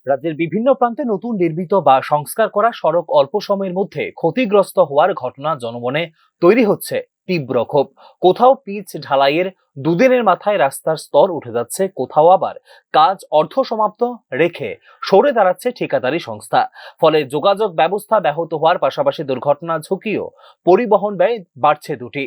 রাজ্যের বিভিন্ন প্রান্তে নতুন নির্মিত বা সংস্কার করা সড়ক অল্প সময়ের মধ্যে ক্ষতিগ্রস্ত হওয়ার ঘটনা জনমনে তৈরি হচ্ছে তীব্র ক্ষোভ। কোথাও পিচ ঢালাইয়ের দুদিনের মাথায় রাস্তার স্তর উঠে যাচ্ছে, কোথাও আবার কাজ অর্ধ সমাপ্ত রেখে সরে দাঁড়াচ্ছে ঠিকাদারি সংস্থা। ফলে যোগাযোগ ব্যবস্থা ব্যাহত হওয়ার পাশাপাশি দুর্ঘটনা ঝুঁকিও পরিবহন ব্যয় বাড়ছে। দুটি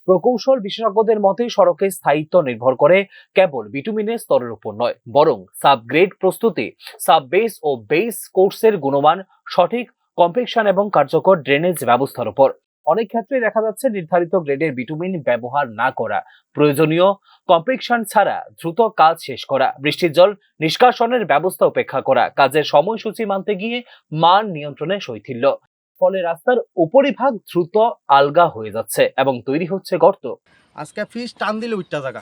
প্রকৌশল বিশেষজ্ঞদের মতে সড়কের স্থায়িত্ব নির্ভর করে কেবল বিটুমিনের স্তরের উপর নয়, বরং সাবগ্রেড প্রস্তুতি, সাব বেস ও বেস কোর্সের গুণমান, সঠিক কম্পেকশন এবং কার্যকর ড্রেনেজ ব্যবস্থার উপর। অনেক ক্ষেত্রে দেখা যাচ্ছে নির্ধারিত গ্রেডের বিটুমিন ব্যবহার না করা, প্রয়োজনীয় কম্পেকশন ছাড়া দ্রুত কাজ শেষ করা, বৃষ্টির জল নিষ্কাশনের ব্যবস্থা উপেক্ষা করা, কাজের সময়সূচি মানতে গিয়ে মান নিয়ন্ত্রণে শৈথিল্য। ফলে রাস্তার উপরিভাগ দ্রুত আলগা হয়ে যাচ্ছে এবং তৈরি হচ্ছে গর্ত। আজকে ফিস টান দিলে উইটটা জায়গা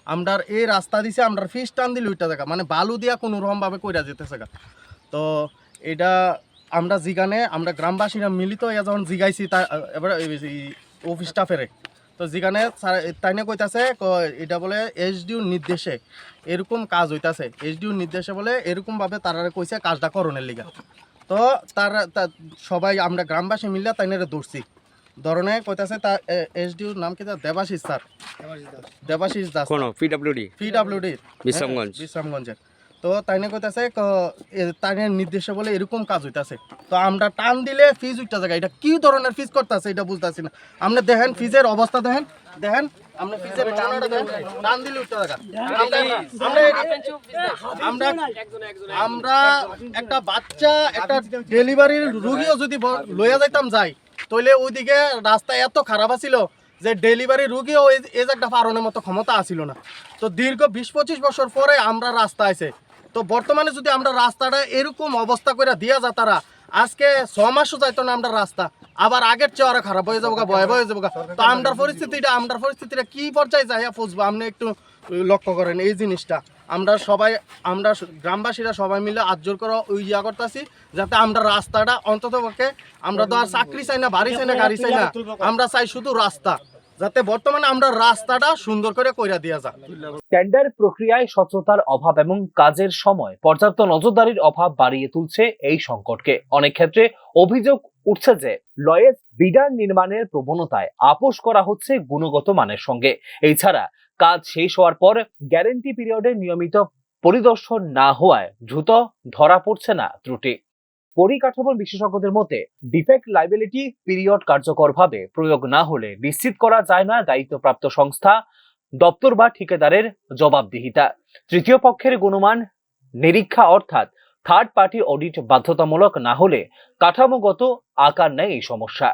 আমরার এই রাস্তা দিছে, আমরা ফিস টান দিলে উইটটা জায়গা মানে বালু দিয়া কোনো রকমভাবে কইরা যেতেছে গা। তো এটা আমরা জিগানে আমরা গ্রামবাসীরা মিলিত হইয়া যখন জিগাইছি তা এবার অফিস স্টাফেরে তো জিগানে তাইনে কইতাছে এটা বলে এসডিও নির্দেশে এরকম কাজ হইতাছে, এসডিও নির্দেশে বলে এরকমভাবে তারা কইছে কাজটা করণের লিগা। তো তারা সবাই আমরা গ্রামবাসী মিললে তাইনারে দৌড়ছি ধরনের কইতাছে তা এসডিওর নাম কি দেবাশিস স্যার, দেবাশিস দাস, কোন পিডব্লিউডি বিশ্রামগঞ্জের। তো তাইনে কইতাছে তাইনের নির্দেশে বলে এরকম কাজ হইতাছে। তো আমরা টান দিলে ফিজ উঠতে জায়গা, এটা কি ধরনের ফিজ করতেছে এটা বুঝতেছি না। আমরা দেখেন ফিজের অবস্থা দেখেন দেখেন আমরা ফিজের টান দিলে উঠতে জায়গা। আমরা একটা বাচ্চা একটা ডেলিভারির রুগীও যদি লইয়া যাইতাম যাই তাইলে ওইদিকে রাস্তা এত খারাপ আছিল যে ডেলিভারি রুগীও এই একটা পারনের মতো ক্ষমতা আসিল না। তো দীর্ঘ 20-25 বছর পরে আমরা রাস্তা আছে। তো বর্তমানে যদি আমরা রাস্তাটা এরকম অবস্থা করে দিয়া যা তারা আজকে 6 মাসও যাইতো না আমরা রাস্তা, আবার আগের চেয়ে আরো খারাপ হয়ে যাবো, ভয়াবহ হয়ে যাবো। তো আমরার পরিস্থিতিটা কি পর্যায়ে যাইয়া পৌঁছবো আপনি একটু লক্ষ্য করেন এই জিনিসটা। আমরা গ্রামবাসীরা সবাই মিলে আজ্জোর করে ইয়া করতেছি যাতে আমরা রাস্তাটা অন্তত পক্ষে, আমরা তো আর চাকরি চাই না, বাড়ি চাই না, গাড়ি চাই না, আমরা চাই শুধু রাস্তা, যাতে বর্তমানে আমরা রাস্তাটা সুন্দর করে কইরা দিয়া যায়। টেন্ডার প্রক্রিয়ায় স্বচ্ছতার অভাব এবং কাজের সময় পর্যাপ্ত নজরদারির অভাব বাড়িয়ে তুলছে এই সংকটকে। অনেক ক্ষেত্রে অভিযোগ উঠছে যে লয়েজ বিডার নির্মাণের প্রবণতায় আপোষ করা হচ্ছে গুণগত মানের সঙ্গে। এছাড়া কাজ শেষ হওয়ার পর গ্যারেন্টি পিরিয়ডে নিয়মিত পরিদর্শন না হওয়ায় দ্রুত ধরা পড়ছে না ত্রুটি। পরিকাঠামো বিশেষজ্ঞদের মতে ডিফেক্ট লাইবিলিটি পিরিয়ড কার্যকরভাবে প্রয়োগ না হলে নিশ্চিত করা যায় না দায়িত্বপ্রাপ্ত সংস্থা, দপ্তর বা ঠিকাদারের জবাবদিহিতা। তৃতীয় পক্ষের গুণমান নিরীক্ষা অর্থাৎ থার্ড পার্টি অডিট বাধ্যতামূলক না হলে কাঠামোগত আকার নেয় এই সমস্যা।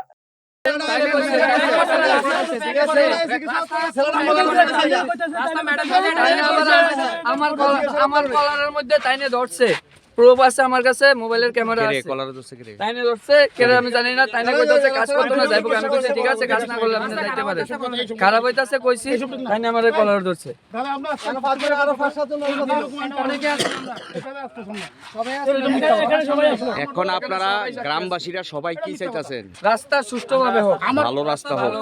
আমার কলারের মধ্যে তাইনে ধরছে, প্রুফ আছে আমার কাছে, মোবাইলের ক্যামেরা আছে, তাইনে ধরছে কেন আমি জানি না। তাইনে কইতাছে কাজ করতে না যাইবো, আমি কইছি ঠিক আছে কাজ না করলে আপনি যাইতে পারে, খারাপ হইতাছে কইছি, তাইনে আমারে কলার ধরছে। এখন আপনারা গ্রামবাসীরা সবাই কি চাইতাছেন? রাস্তা সুষ্ঠুভাবে হোক, ভালো রাস্তা হোক।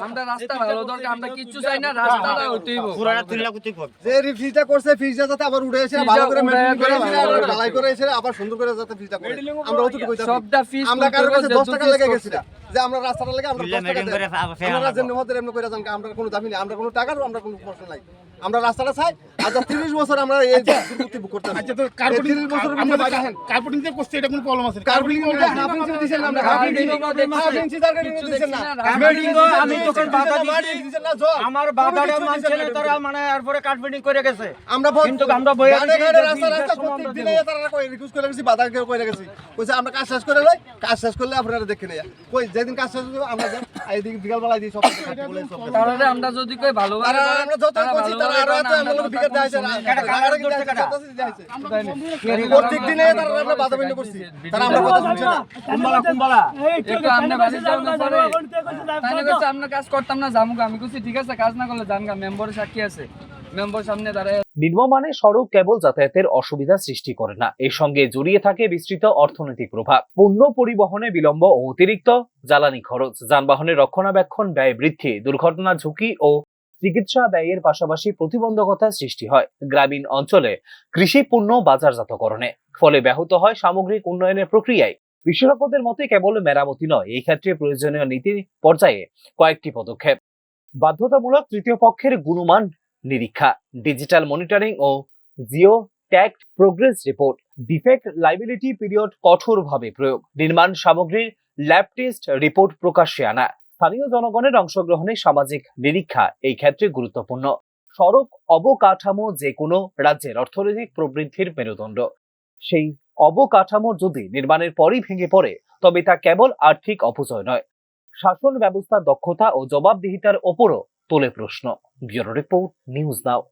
আমরা রাস্তা ভালো দরকার, আমরা কিচ্ছু চাই না, রাস্তাটা হইতেই হোক। যে রিফিজটা করছে ফিজটা যাতে আবার উঠে এসে ভালো করে মেইনটেইন করে ঢালাই করে এসে আবার সুন্দর করে যাতে ফিজটা করে আমরা ওটুকু কইতাছি। সবটা ফিজ আমরা কারোর কাছে 10 টাকা লেগে গেছি না যে আমরা রাস্তাটা লাগে আমরা 10 টাকা দেব, আমরা যেমন মধ্যে এমন করে জান আমরা কোনো দাবি নেই, আমরা কোনো টাকার আমরা কোনো প্রশ্ন নাই, আমরা রাস্তাটা চাই। আজ 30 বছর আমরা এই দুর্নীতি বুক করতে। আচ্ছা তো কার্পেটিং 30 বছর আমরা দেখেন কার্পেটিং যে করতে এটা কোনো প্রবলেম আছে? কার্পেটিং মধ্যে হাফ ইঞ্চি দিছেন না, আমরা হাফ ইঞ্চি জায়গাটা দিছেন না, কার্পেটিং আমি তখন বাধা দিছেন না, আমার বাধাটা মানছে না তারা, মানে এরপরে কার্পেটিং করে গেছে। আমরা কিন্তু আমরা বইয়া রাস্তা প্রত্যেক দিনে তারা কই রিকোয়েস্ট করে গেছি, বাধা করে গেছি, কইছে আমরা কাজ শেষ করে লই, কাজ শেষ করলে আপনারা দেখে নেয়া কই যেদিন কাজ শেষ হবে আমরা যাই এইদিকে বিকাল বেলা দিই সব বলে সব তাহলে আমরা যদি কই ভালোভাবে আমরা যত কইছি তারা আরো এত আমরা বিকাল দেখাইছে না, কারা কি দেখাইছে প্রত্যেক দিনে তারা আমরা বাধা বিন্দু করছি, তারা আমরা কথা শুনছে না। কুম্বালা একটু আমনে বাড়ি যাও না পরে তাহলে কইছে আমরা কাজ করতাম না জামুগা, আমি কইছি ঠিক আছে কাজ না করলে জানগা, মেম্বারের সাক্ষী আছে, মেম্বার সামনে দাঁড়ায়। নিম্নমানের সড়ক কেবল যাতায়াতের অসুবিধা সৃষ্টি করে না, এর সঙ্গে জড়িয়ে থাকে বিস্তৃত অর্থনৈতিক প্রভাব। পণ্য পরিবহনে বিলম্ব ও অতিরিক্ত জ্বালানি খরচ, যানবাহনের রক্ষণাবেক্ষণ ব্যয় বৃদ্ধি, দুর্ঘটনা ঝুঁকি ও চিকিৎসা ব্যয়ের পাশাপাশি প্রতিবন্ধকতা সৃষ্টি হয় গ্রামীণ অঞ্চলে কৃষি পণ্য বাজারজাতকরণে, ফলে ব্যাহত হয় সামগ্রিক উন্নয়নের প্রক্রিয়ায়। বিশেষজ্ঞদের মতে কেবল মেরামতি নয়, এই ক্ষেত্রে প্রয়োজনীয় নীতি পর্যায়ে কয়েকটি পদক্ষেপ: বাধ্যতামূলক তৃতীয় পক্ষের গুণমান নিরীক্ষা, ডিজিটাল মনিটরিং ও geo tag progress report, defect liability period কঠোরভাবে প্রয়োগ, নির্মাণ সামগ্রীর ল্যাব টেস্ট রিপোর্ট প্রকাশ্যে আনা, স্থানীয় জনগণের অংশগ্রহণে সামাজিক নিরীক্ষা এই ক্ষেত্রে গুরুত্বপূর্ণ। সড়ক অবকাঠামো যে কোনো রাজ্যের অর্থনৈতিক প্রবৃদ্ধির মেরুদণ্ড। সেই অবকাঠামো যদি নির্মাণের পরই ভেঙে পড়ে, তবে তা কেবল আর্থিক অপচয় নয়, শাসন ব্যবস্থার দক্ষতা ও জবাবদিহিতার ওপরও তোলে প্রশ্ন। Bureau report, news now.